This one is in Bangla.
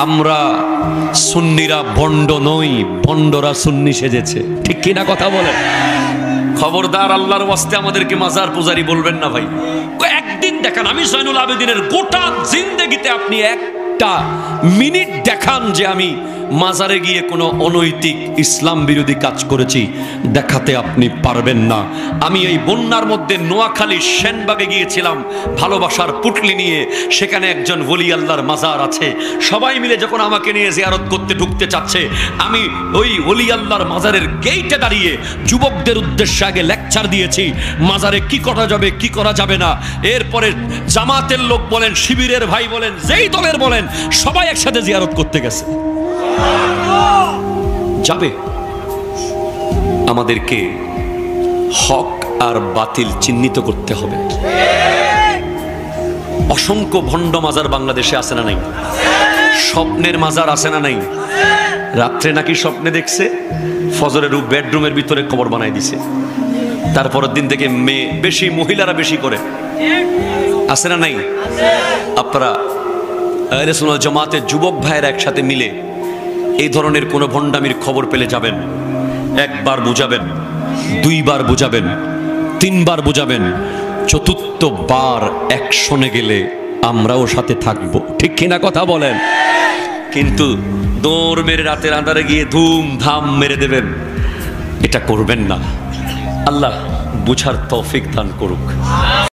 আমরা সুন্নিরা ভণ্ড নই, ভণ্ডরা সুন্নি সেজেছে। ঠিক কিনা কথা বলে? খবরদার, আল্লাহর ওয়াস্তে আমাদেরকে মাজার পূজারি বলবেন না ভাই। একদিন দেখান, আমি জয়নুল আবেদিনের গোটা জিন্দেগিতে আপনি একটা মিনিট দেখান যে আমি মাজারে গিয়ে কোনো অনৈতিক ইসলাম বিরোধী কাজ করেছি, দেখাতে আপনি পারবেন না। আমি এই বন্যার মধ্যে নোয়াখালী সেনবাগে গিয়েছিলাম ভালোবাসার পুটলি নিয়ে, সেখানে একজন ওলি আল্লাহর মাজার আছে। সবাই মিলে যখন আমাকে নিয়ে জিয়ারত করতে ঢুকতে চাচ্ছে, আমি ওই ওলি আল্লাহর মাজারের গেইটে দাঁড়িয়ে যুবকদের উদ্দেশ্যে আগে লেকচার দিয়েছি, মাজারে কি করা যাবে কি করা যাবে না। এরপরে জামাতের লোক বলেন, শিবিরের ভাই বলেন, যেই দলের বলেন, সবাই একসাথে জিয়ারত করতে গেছে। যাবে, আমাদেরকে হক আর বাতিল চিহ্নিত করতে হবে। অসংখ্য ভণ্ড মাজার বাংলাদেশে আছে না নাই? স্বপ্নের মাজার আছে না নাই? রাত্রে নাকি স্বপ্নে দেখছে ফজরের বেডরুমের ভিতরে কবর বানাই দিছে, তারপরের দিন থেকে মেয়ে বেশি, মহিলারা বেশি করে, আছে না নাই? আপনারা আহলে সুন্নাত জামাতের যুবক ভাইয়েরা একসাথে মিলে এই ধরনের কোন ভণ্ডামির খবর পেলে যাবেন, একবার বুঝাবেন, দুইবার বুঝাবেন, তিনবার বুঝাবেন, চতুর্থ বার অ্যাকশনে গেলে আমরাও সাথে থাকব। ঠিক কিনা কথা বলেন? কিন্তু দৌড় মেরে রাতের আঁধারে গিয়ে ধুমধাম মেরে দেবেন, এটা করবেন না। আল্লাহ বুঝার তৌফিক দান করুক।